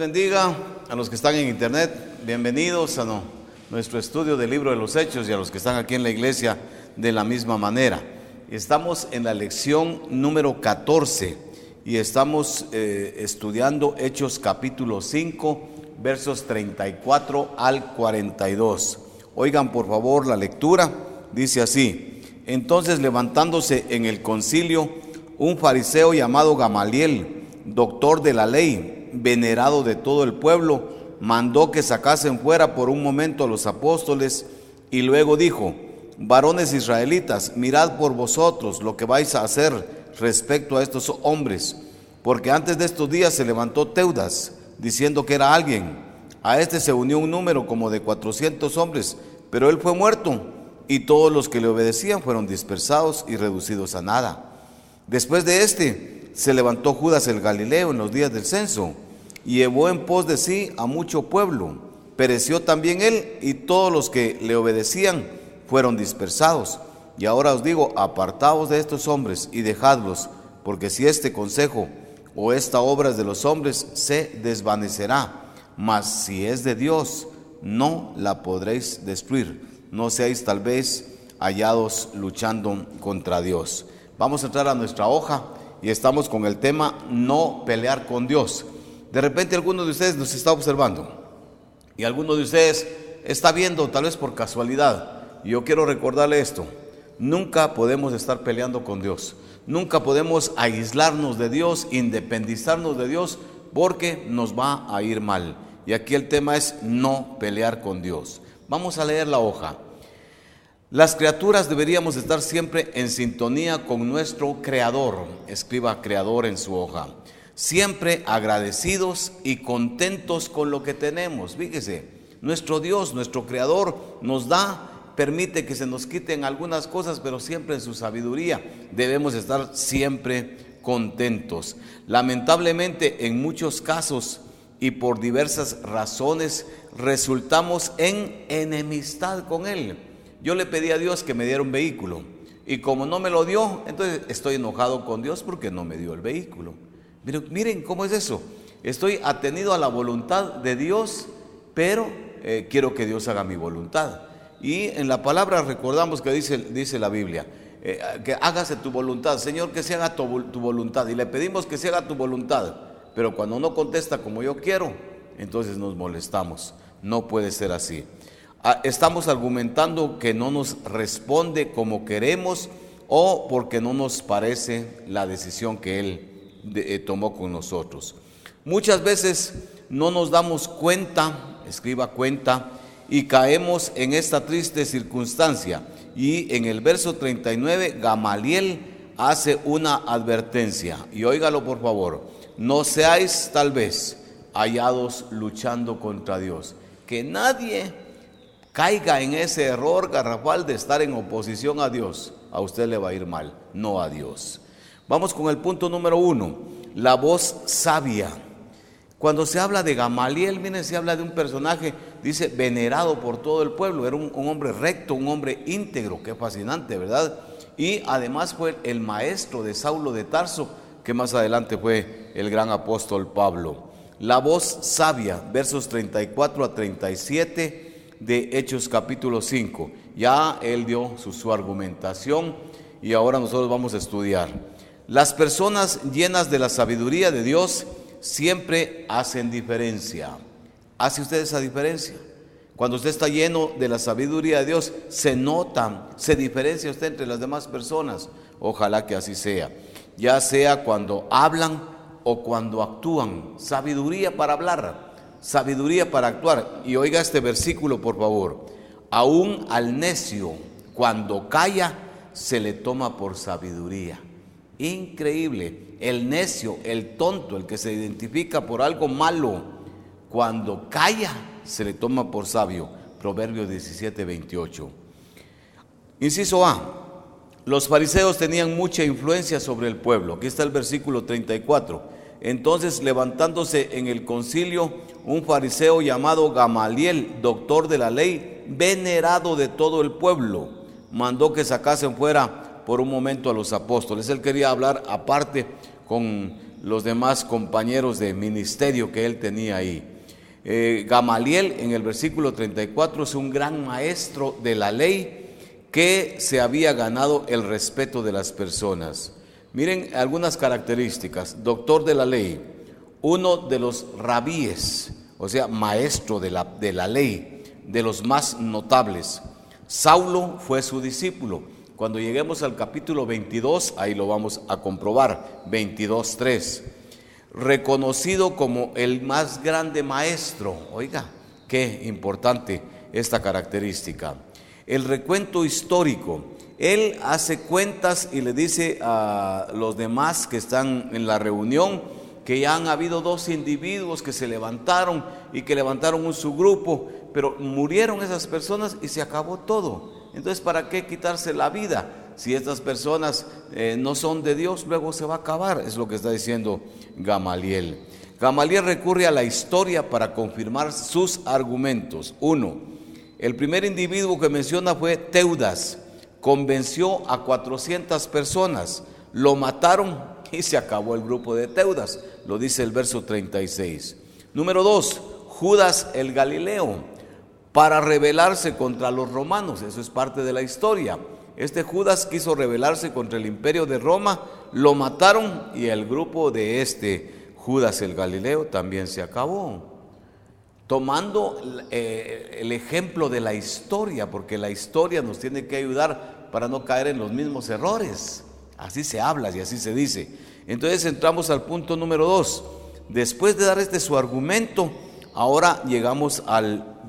bendiga a los que están en internet. Bienvenidos a nuestro estudio del libro de los Hechos y a los que están aquí en la iglesia de la misma manera. Estamos en la lección número 14 y estamos estudiando Hechos capítulo 5, versos 34 al 42. Oigan por favor la lectura, dice así: entonces, levantándose en el concilio un fariseo llamado Gamaliel, doctor de la ley, venerado de todo el pueblo, mandó que sacasen fuera por un momento a los apóstoles y luego dijo: varones israelitas, mirad por vosotros lo que vais a hacer respecto a estos hombres, porque antes de estos días se levantó Teudas, diciendo que era alguien. A este se unió un número como de 400 hombres, pero él fue muerto, y todos los que le obedecían fueron dispersados y reducidos a nada. Después de este se levantó Judas el Galileo en los días del censo, y llevó en pos de sí a mucho pueblo. Pereció también él, y todos los que le obedecían fueron dispersados. Y ahora os digo, apartaos de estos hombres y dejadlos, porque si este consejo o esta obra es de los hombres, se desvanecerá, mas si es de Dios, no la podréis destruir. No seáis tal vez hallados luchando contra Dios. Vamos a entrar a nuestra hoja y estamos con el tema no pelear con Dios. De repente alguno de ustedes nos está observando y alguno de ustedes está viendo tal vez por casualidad. Y yo quiero recordarle esto: nunca podemos estar peleando con Dios, nunca podemos aislarnos de Dios, independizarnos de Dios, porque nos va a ir mal. Y aquí el tema es no pelear con Dios. Vamos a leer la hoja. Las criaturas deberíamos estar siempre en sintonía con nuestro Creador. Escriba Creador en su hoja. Siempre agradecidos y contentos con lo que tenemos. Fíjese, nuestro Dios, nuestro Creador nos da, permite que se nos quiten algunas cosas, pero siempre en su sabiduría debemos estar siempre contentos. Lamentablemente, en muchos casos y por diversas razones, resultamos en enemistad con Él. Yo le pedí a Dios que me diera un vehículo, y como no me lo dio, entonces estoy enojado con Dios porque no me dio el vehículo. Pero miren cómo es eso. Estoy atenido a la voluntad de Dios, pero quiero que Dios haga mi voluntad. Y en la palabra recordamos que dice la Biblia, que hágase tu voluntad, Señor, que se haga tu voluntad. Y le pedimos que se haga tu voluntad, pero cuando no contesta como yo quiero, entonces nos molestamos. No puede ser así. Estamos argumentando que no nos responde como queremos, o porque no nos parece la decisión que Él tomó con nosotros. Muchas veces no nos damos cuenta, escriba cuenta, y caemos en esta triste circunstancia. Y en el verso 39, Gamaliel hace una advertencia, y óigalo por favor: no seáis tal vez hallados luchando contra Dios. Que nadie caiga en ese error garrafal de estar en oposición a Dios. A usted le va a ir mal, no a Dios. Vamos con el punto número 1, la voz sabia. Cuando se habla de Gamaliel, miren, se habla de un personaje, dice, venerado por todo el pueblo. Era un hombre recto, un hombre íntegro. Qué fascinante, ¿verdad? Y además fue el maestro de Saulo de Tarso, que más adelante fue el gran apóstol Pablo. La voz sabia, versos 34 a 37 de Hechos capítulo 5. Ya él dio su argumentación y ahora nosotros vamos a estudiar. Las personas llenas de la sabiduría de Dios siempre hacen diferencia. ¿Hace usted esa diferencia? Cuando usted está lleno de la sabiduría de Dios, se nota, se diferencia usted entre las demás personas. Ojalá que así sea. Ya sea cuando hablan o cuando actúan. Sabiduría para hablar, sabiduría para actuar. Y oiga este versículo por favor: aún al necio, cuando calla, se le toma por sabiduría. Increíble. El necio, el tonto, el que se identifica por algo malo, cuando calla, se le toma por sabio. Proverbios 17:28. Inciso A: los fariseos tenían mucha influencia sobre el pueblo. Aquí está el versículo 34. Entonces, levantándose en el concilio un fariseo llamado Gamaliel, doctor de la ley, venerado de todo el pueblo, mandó que sacasen fuera por un momento a los apóstoles. Él quería hablar aparte con los demás compañeros de ministerio que él tenía ahí. Gamaliel en el versículo 34 es un gran maestro de la ley que se había ganado el respeto de las personas. Miren algunas características: doctor de la ley, uno de los rabíes, o sea, maestro de la ley, de los más notables. Saulo fue su discípulo. Cuando lleguemos al capítulo 22, ahí lo vamos a comprobar, 22:3. Reconocido como el más grande maestro. Oiga, qué importante esta característica. El recuento histórico. Él hace cuentas y le dice a los demás que están en la reunión que ya han habido 2 individuos que se levantaron y que levantaron un subgrupo, pero murieron esas personas y se acabó todo. Entonces, ¿para qué quitarse la vida? Si estas personas no son de Dios, luego se va a acabar, es lo que está diciendo Gamaliel. Gamaliel recurre a la historia para confirmar sus argumentos. 1. El primer individuo que menciona fue Teudas. Convenció a 400 personas, lo mataron y se acabó el grupo de Teudas, lo dice el verso 36. Número 2, Judas el Galileo, para rebelarse contra los romanos. Eso es parte de la historia. Este Judas quiso rebelarse contra el imperio de Roma, lo mataron y el grupo de este Judas el Galileo también se acabó. Tomando el ejemplo de la historia, porque la historia nos tiene que ayudar para no caer en los mismos errores. Así se habla y así se dice. Entonces entramos al punto número 2. Después de dar su argumento, ahora llegamos al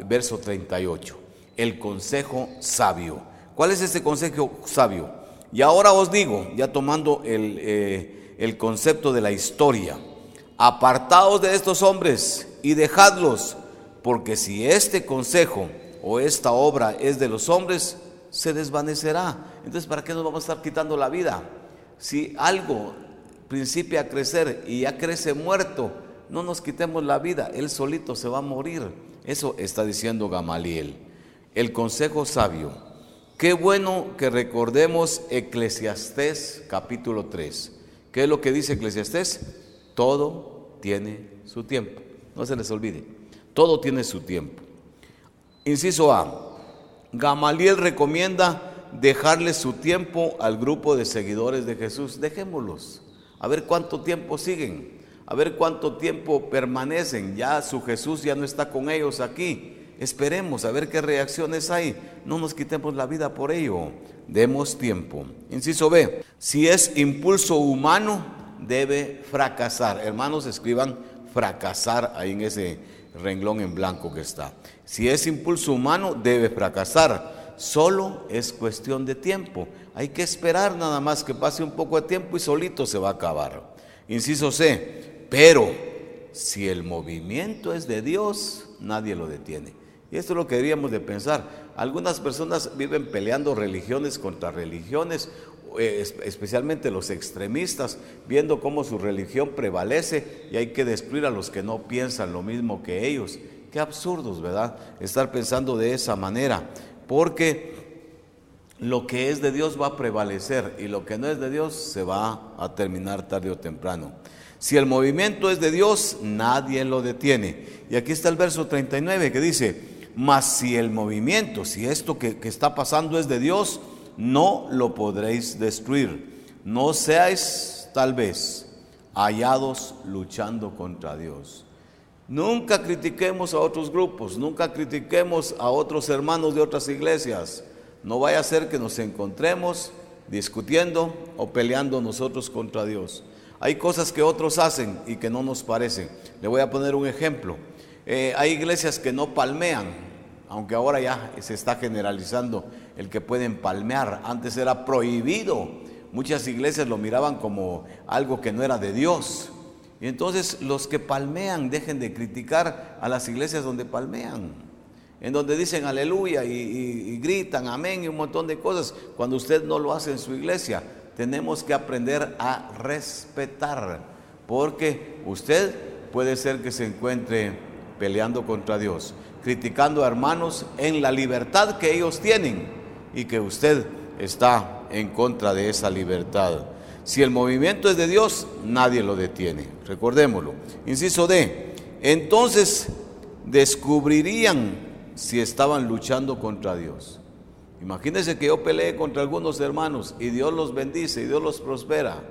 verso 38. El consejo sabio. ¿Cuál es este consejo sabio? Y ahora os digo, ya tomando el concepto de la historia: apartaos de estos hombres y dejadlos, porque si este consejo o esta obra es de los hombres, se desvanecerá. Entonces, ¿para qué nos vamos a estar quitando la vida? Si algo principia a crecer y ya crece muerto, no nos quitemos la vida, él solito se va a morir. Eso está diciendo Gamaliel. El consejo sabio. Qué bueno que recordemos Eclesiastés capítulo 3. ¿Qué es lo que dice Eclesiastés? Todo tiene su tiempo. No se les olvide, todo tiene su tiempo. Inciso A. Gamaliel recomienda dejarle su tiempo al grupo de seguidores de Jesús. Dejémoslos, a ver cuánto tiempo siguen, a ver cuánto tiempo permanecen. Ya su Jesús ya no está con ellos aquí. Esperemos a ver qué reacciones hay. No nos quitemos la vida por ello, demos tiempo. Inciso B. Si es impulso humano, debe fracasar. Hermanos, escriban fracasar ahí en ese renglón en blanco que está. Si es impulso humano, debe fracasar. Solo es cuestión de tiempo. Hay que esperar nada más que pase un poco de tiempo y solito se va a acabar. Inciso C. Pero si el movimiento es de Dios, nadie lo detiene. Y esto es lo que deberíamos de pensar. Algunas personas viven peleando religiones contra religiones, especialmente los extremistas, viendo cómo su religión prevalece y hay que destruir a los que no piensan lo mismo que ellos. Qué absurdos, ¿verdad? Estar pensando de esa manera, porque lo que es de Dios va a prevalecer y lo que no es de Dios se va a terminar tarde o temprano. Si el movimiento es de Dios, nadie lo detiene. Y aquí está el verso 39 que dice: mas si el movimiento, si esto que está pasando es de Dios, no lo podréis destruir. No seáis tal vez hallados luchando contra Dios. Nunca critiquemos a otros grupos, nunca critiquemos a otros hermanos de otras iglesias. No vaya a ser que nos encontremos discutiendo o peleando nosotros contra Dios. Hay cosas que otros hacen y que no nos parecen. Le voy a poner un ejemplo. Hay iglesias que no palmean, aunque ahora ya se está generalizando el que pueden palmear. Antes era prohibido. Muchas iglesias lo miraban como algo que no era de Dios. Y entonces los que palmean, dejen de criticar a las iglesias donde palmean, en donde dicen aleluya y gritan amén y un montón de cosas, cuando usted no lo hace en su iglesia. Tenemos que aprender a respetar, porque usted puede ser que se encuentre peleando contra Dios, criticando a hermanos en la libertad que ellos tienen y que usted está en contra de esa libertad. Si el movimiento es de Dios, nadie lo detiene. Recordémoslo. Inciso D. Entonces descubrirían si estaban luchando contra Dios. Imagínense que yo peleé contra algunos hermanos y Dios los bendice y Dios los prospera.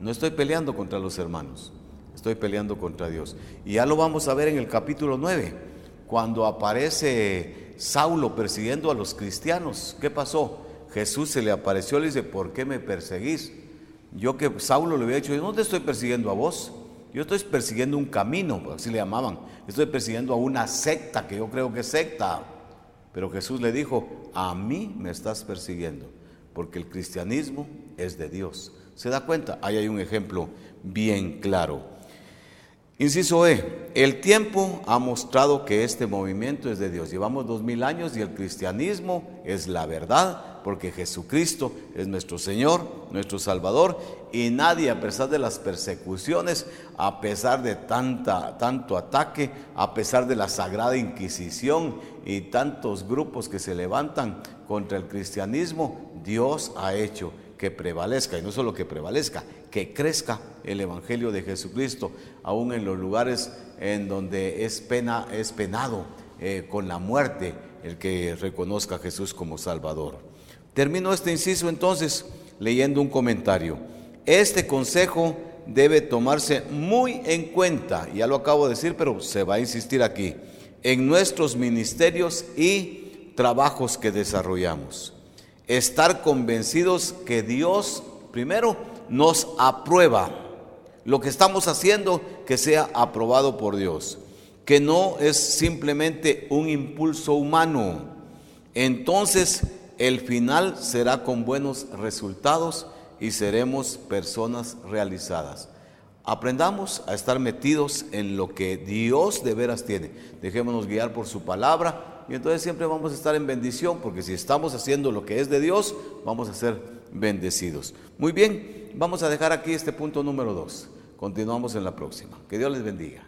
No estoy peleando contra los hermanos, estoy peleando contra Dios. Y ya lo vamos a ver en el capítulo 9, cuando aparece Saulo persiguiendo a los cristianos. ¿Qué pasó? Jesús se le apareció y le dice: ¿por qué me perseguís? Yo, que Saulo le había dicho: yo no te estoy persiguiendo a vos, yo estoy persiguiendo un camino, así le llamaban. Estoy persiguiendo a una secta, que yo creo que es secta. Pero Jesús le dijo: a mí me estás persiguiendo, porque el cristianismo es de Dios. ¿Se da cuenta? Ahí hay un ejemplo bien claro. Inciso E. El tiempo ha mostrado que este movimiento es de Dios. Llevamos 2000 años y el cristianismo es la verdad, porque Jesucristo es nuestro Señor, nuestro Salvador, y nadie, a pesar de las persecuciones, a pesar de tanto ataque, a pesar de la Sagrada Inquisición y tantos grupos que se levantan contra el cristianismo, Dios ha hecho que prevalezca, y no solo que prevalezca, que crezca el Evangelio de Jesucristo, aún en los lugares en donde es penado con la muerte el que reconozca a Jesús como Salvador. Termino este inciso entonces leyendo un comentario. Este consejo debe tomarse muy en cuenta, ya lo acabo de decir, pero se va a insistir aquí, en nuestros ministerios y trabajos que desarrollamos. Estar convencidos que Dios primero nos aprueba lo que estamos haciendo, que sea aprobado por Dios, que no es simplemente un impulso humano. Entonces el final será con buenos resultados y seremos personas realizadas. Aprendamos a estar metidos en lo que Dios de veras tiene. Dejémonos guiar por su palabra y entonces siempre vamos a estar en bendición, porque si estamos haciendo lo que es de Dios, vamos a ser bendecidos. Muy bien, vamos a dejar aquí este punto número 2. Continuamos en la próxima. Que Dios les bendiga.